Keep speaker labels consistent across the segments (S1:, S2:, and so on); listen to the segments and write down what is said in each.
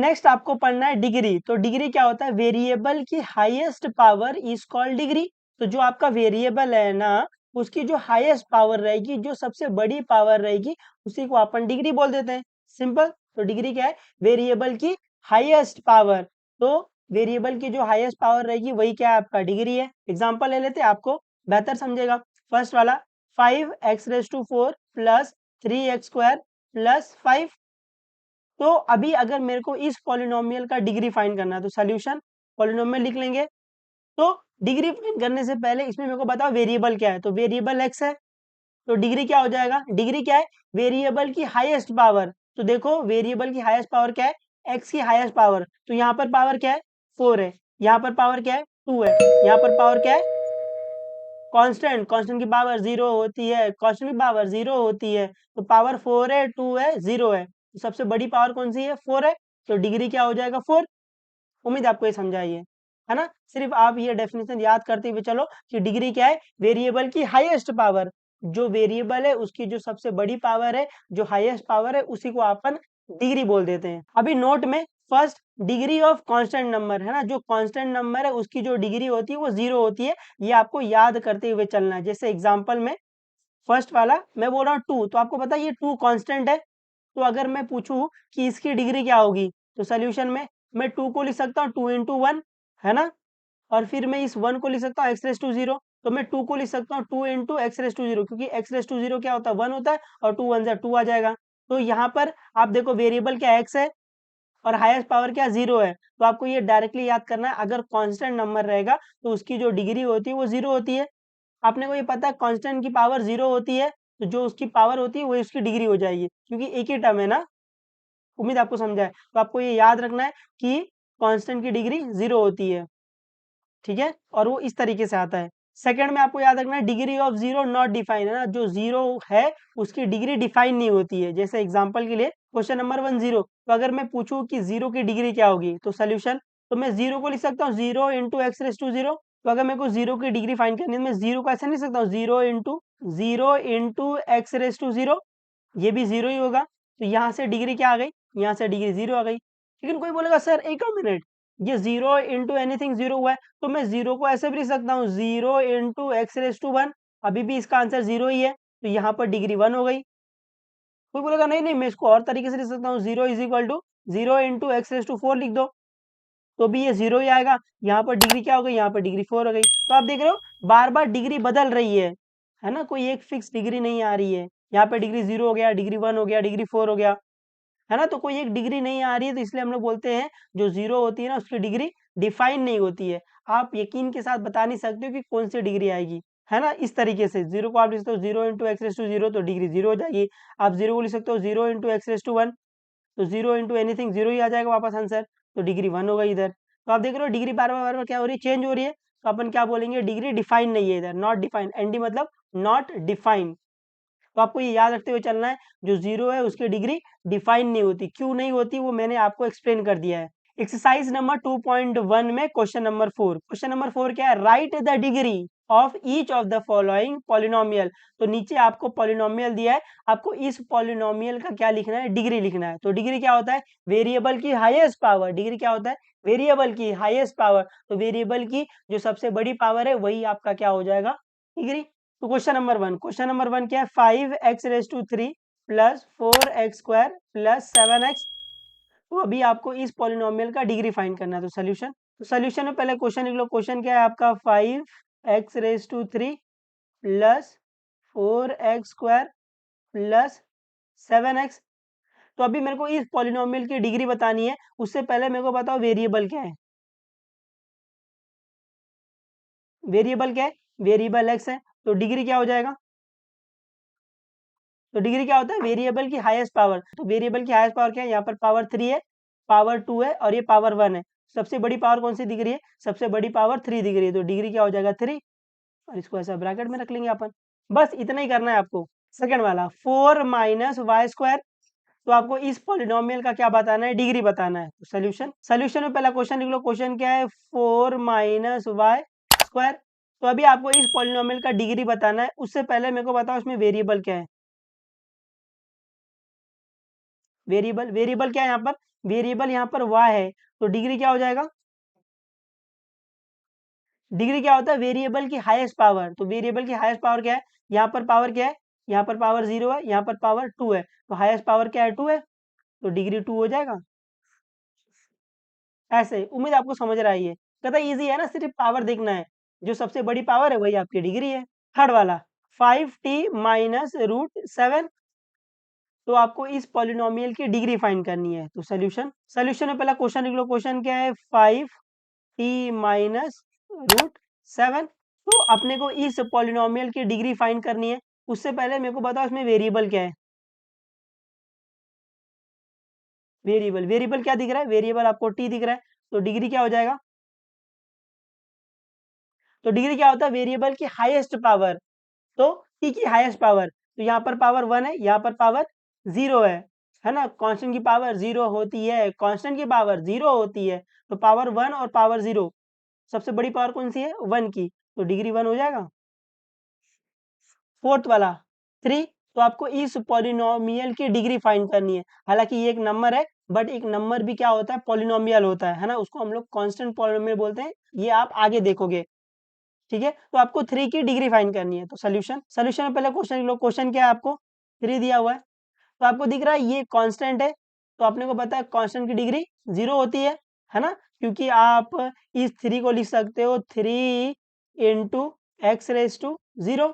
S1: Next आपको पढ़ना है डिग्री। तो डिग्री क्या होता है? वेरिएबल की highest power is called degree. तो जो आपका वेरिएबल है ना, उसकी जो हाईएस्ट पावर रहेगी, जो सबसे बड़ी पावर रहेगी, उसी को अपन डिग्री बोल देते हैं। सिंपल। तो डिग्री क्या है? वेरिएबल की हाईएस्ट पावर। तो वेरिएबल की जो हाईएस्ट पावर रहेगी वही क्या है? आपका डिग्री है। एग्जांपल ले लेते हैं, आपको बेहतर समझेगा। फर्स्ट वाला 5x⁴ प्लस 3x² प्लस 5। तो अभी अगर मेरे को इस पॉलिनोमियल का डिग्री फाइंड करना है तो सॉल्यूशन पॉलिनोमियल लिख लेंगे। तो डिग्री फाइंड करने से पहले इसमें मेरे को बताओ वेरिएबल क्या है। तो वेरिएबल x है, तो डिग्री क्या हो जाएगा? डिग्री क्या है? वेरिएबल की हाईएस्ट पावर। तो देखो वेरिएबल की हाईएस्ट पावर क्या है? x की हाईएस्ट पावर। तो यहाँ पर पावर क्या है? 4 है। यहाँ पर पावर क्या है? 2 है। यहाँ पर पावर क्या है? कांस्टेंट। कांस्टेंट की पावर 0 होती है, कांस्टेंट की पावर 0 होती है। तो पावर 4 है, 2 है, 0 है। तो सबसे बड़ी पावर कौन सी है? 4 है। तो डिग्री क्या हो जाएगा? 4। उम्मीद आपको ये समझा है ना? सिर्फ आप ये डेफिनेशन याद करते हुए चलो कि डिग्री क्या है? वेरिएबल की हाईएस्ट पावर। जो वेरिएबल है उसकी जो सबसे बड़ी पावर है, जो हाईएस्ट पावर है, उसी को अपन डिग्री बोल देते हैं। अभी नोट में first degree of constant number है ना, जो कांस्टेंट नंबर है उसकी जो डिग्री होती है वो 0 होती है। ये आपको याद करते हुए चलना है। जैसे एग्जांपल में फर्स्ट वाला मैं बोल रहा हूँ 2, तो आपको पता है ये 2 कांस्टेंट है। तो अगर मैं पूछूं कि इसकी डिग्री क्या होगी, तो सोल्यूशन में मैं 2 को लिख सकता हूँ 2 इंटू 1, है ना? और फिर मैं इस 1 को लिख सकता हूँ x⁻⁴। तो मैं 2 को लिख सकता हूँ 2 इंटू x⁻⁴, क्योंकि x⁻⁴ क्या होता है? 1 होता है, और 2 1 2 आ जाएगा। तो यहाँ पर आप देखो वेरिएबल क्या x है और हाईएस्ट पावर क्या 0 है। तो आपको ये डायरेक्टली याद करना है, अगर कांस्टेंट नंबर रहेगा तो उसकी जो डिग्री होती है वो 0 होती है। आपने को ये पता है कांस्टेंट की पावर 0 होती है, तो जो उसकी पावर होती है वो उसकी डिग्री हो जाएगी, क्योंकि एक ही टर्म है ना। उम्मीद आपको समझा है। तो आपको ये याद रखना है कि कांस्टेंट की डिग्री 0 होती है, ठीक है? और वो इस तरीके से आता है। सेकंड में आपको याद रखना है degree of zero not define, है ना? जो जीरो है उसकी डिग्री डिफाइन नहीं होती है। जैसे एग्जांपल के लिए क्वेश्चन नंबर 1 0। तो अगर मैं पूछूं कि जीरो की डिग्री क्या होगी, तो सोल्यूशन, तो मैं जीरो को लिख सकता हूँ 0 इंटू x⁻⁴। तो अगर मेरे को जीरो की डिग्री फाइंड करनी है तो मैं जीरो को ऐसे नहीं लिख सकता हूँ 0 इंटू x⁻⁴। ये भी 0 ही होगा। तो यहाँ से डिग्री क्या आ गई? यहाँ से डिग्री 0 आ गई। लेकिन कोई बोलेगा सर एक मिनट, ये 0 इंटू एनीथिंग 0 हुआ है, तो मैं 0 को ऐसे भी लिख सकता हूँ 0 इंटू x⁻⁴। अभी भी इसका आंसर 0 ही है, तो यहाँ पर डिग्री 1 हो गई। कोई बोलेगा नहीं नहीं, मैं इसको और तरीके से लिख सकता हूँ 0 is equal to 0 into x⁻⁴ लिख दो, तो भी ये 0 ही आएगा। यहाँ पर डिग्री क्या हो गई? यहाँ पर डिग्री 4 हो गई। तो आप देख रहे हो बार बार डिग्री बदल रही है ना? कोई एक फिक्स डिग्री नहीं आ रही है। यहाँ पे डिग्री 0 हो गया, डिग्री 1 हो गया, डिग्री 4 हो गया, है ना? तो कोई एक डिग्री नहीं आ रही है, तो इसलिए हम लोग बोलते हैं जो 0 होती है ना उसकी डिग्री डिफाइन नहीं होती है। आप यकीन के साथ बता नहीं सकते हो कि कौन सी डिग्री आएगी, है ना? इस तरीके से 0 को आप लिख सकते हो 0 इंटू x⁻⁴, तो डिग्री 0 हो जाएगी। आप 0 को लिख सकते हो 0 इंटू x⁻⁴, तो 0 इंटू एनीथिंग 0 ही आ जाएगा वापस आंसर, तो डिग्री 1 हो गई इधर। तो आप देख रहे हो डिग्री बार बार क्या हो रही है? चेंज हो रही है। तो अपन क्या बोलेंगे? डिग्री डिफाइन नहीं है इधर, नॉट डिफाइन। एनडी मतलब नॉट डिफाइन। तो आपको ये याद रखते हुए चलना है, जो 0 है उसकी डिग्री डिफाइन नहीं होती। क्यों नहीं होती वो मैंने आपको एक्सप्लेन कर दिया है। एक्सरसाइज नंबर 2.1 में क्वेश्चन नंबर 4। क्वेश्चन नंबर 4 क्या है? Right the degree of each of the following polynomial. तो नीचे आपको पॉलिनोमियल दिया है, आपको इस पॉलिनोमियल का क्या लिखना है? डिग्री लिखना है। तो डिग्री क्या होता है? वेरिएबल की हाईएस्ट पावर। डिग्री क्या होता है? वेरिएबल की हाईएस्ट पावर। तो वेरिएबल की जो सबसे बड़ी पावर है वही आपका क्या हो जाएगा? डिग्री। तो क्वेश्चन नंबर 1 क्या है? 5x⁻³ plus 4x² plus 7x। तो अभी आपको इस पॉलिनोमियल का डिग्री फाइंड करना है। तो सोल्यूशन में पहले क्वेश्चन लिख लो। क्वेश्चन क्या है आपका? 5x⁻³ plus 4x² plus 7x। तो अभी मेरे को इस पॉलिनोमियल की डिग्री बतानी है, उससे पहले मेरे को बताओ वेरिएबल क्या है? वेरिएबल क्या है? वेरिएबल x है, तो डिग्री क्या हो जाएगा? तो डिग्री क्या होता है? वेरिएबल की हाईएस्ट पावर। तो वेरिएबल की हाईएस्ट पावर क्या है? यहाँ पर पावर 3 है, पावर 2 है, और ये पावर 1 है। सबसे बड़ी पावर कौन सी दिख रही है? सबसे बड़ी पावर 3 दिख रही है, तो डिग्री क्या हो जाएगा? 3। और इसको ऐसा ब्रैकेट में रख लेंगे अपन। बस इतना ही करना है आपको। सेकंड वाला 4 माइनस वाई स्क्वायर। तो आपको इस पॉलिनोमियल का क्या बताना है? डिग्री बताना है। तो सोल्यूशन में पहला क्वेश्चन लिख लो। क्वेश्चन क्या है? 4 माइनस वाई स्क्वायर। तो अभी आपको इस पॉलिनोमियल का डिग्री बताना है, उससे पहले मेरे को बताओ इसमें वेरिएबल क्या है? वेरिएबल, वेरिएबल क्या है यहाँ पर, वेरिएबल यहाँ पर y है, तो डिग्री क्या हो जाएगा, डिग्री क्या होता है, वेरिएबल की हाईएस्ट पावर। तो वेरिएबल की हाईएस्ट पावर क्या है, यहाँ पर पावर क्या है, यहाँ पर पावर 0 है, यहाँ पर पावर 2 है, तो हाईएस्ट पावर क्या है, 2 है, तो डिग्री 2 हो जाएगा। ऐसे उम्मीद आपको समझ रहा है ये, कहता इजी है ना, सिर्फ पावर देखना है, जो सबसे बड़ी पावर है वही आपकी डिग्री है। थर्ड वाला 5t - √7, तो आपको इस पॉलिनोमियल की डिग्री फाइंड करनी है। तो सोल्यूशन, सोल्यूशन में पहला क्वेश्चन लिख लो, क्वेश्चन क्या है, 5t - √7, तो अपने को इस पॉलिनोमियल की डिग्री फाइंड करनी है। उससे पहले मेरे को बताओ इसमें वेरिएबल क्या है, वेरिएबल, वेरिएबल क्या दिख रहा है, वेरिएबल आपको t दिख रहा है, तो डिग्री क्या हो जाएगा, तो डिग्री क्या होता है, वेरिएबल की हाईएस्ट पावर, तो t की हाईएस्ट पावर, तो यहाँ पर पावर 1 है, यहाँ पर पावर 0 है ना, कांस्टेंट की पावर 0 होती है, कांस्टेंट की पावर 0 होती है, तो पावर 1 और पावर 0, सबसे बड़ी पावर कौन सी है, 1 की, तो डिग्री 1 हो जाएगा। फोर्थ वाला 3, तो आपको इस पॉलिनोमियल की डिग्री फाइंड करनी है। हालांकि ये एक नंबर है, बट एक नंबर भी क्या होता है, पॉलिनोमियल होता है ना, उसको हम लोग कांस्टेंट पॉलिनोमियल बोलते हैं, ये आप आगे देखोगे। ठीक है, तो आपको 3 की डिग्री फाइंड करनी है। तो सोल्यूशन, सोल्यूशन में पहले क्वेश्चन लिख लो, क्वेश्चन क्या है, आपको 3 दिया हुआ है, तो आपको दिख रहा है ये कांस्टेंट है, तो आपने को पता है कांस्टेंट की डिग्री 0 होती है ना, क्योंकि आप इस 3 को लिख सकते हो 3 इंटू x⁻⁴,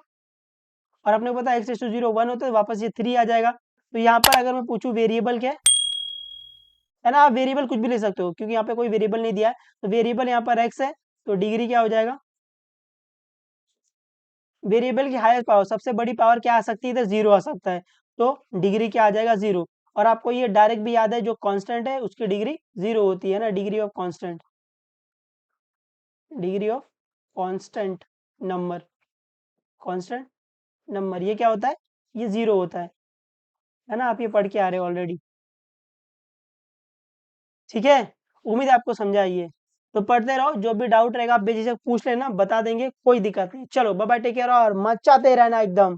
S1: और अपने को पता है x⁻⁴ 1 होता है, वापस ये 3 आ जाएगा। तो यहाँ पर अगर मैं पूछूं वेरिएबल क्या है ना, आप वेरिएबल कुछ भी ले सकते हो, क्योंकि यहाँ पे कोई वेरिएबल नहीं दिया है, तो वेरिएबल यहाँ पर x है, तो डिग्री क्या हो जाएगा, वेरिएबल की हाईएस्ट पावर, सबसे बड़ी पावर क्या आ सकती है, इधर 0 आ सकता है, तो डिग्री क्या आ जाएगा, 0। और आपको ये डायरेक्ट भी याद है, जो कांस्टेंट है उसकी डिग्री 0 होती है ना, degree of constant, degree of constant number, constant number ये क्या होता है, ये 0 होता है ना, आप ये पढ़ के आ रहे हो ऑलरेडी। ठीक है, उम्मीद है आपको समझा ये, तो पढ़ते रहो, जो भी डाउट रहेगा आप बेझिझक पूछ लेना, बता देंगे, कोई दिक्कत नहीं। चलो बाय बाय, टेक केयर, और मचाते रहना एकदम।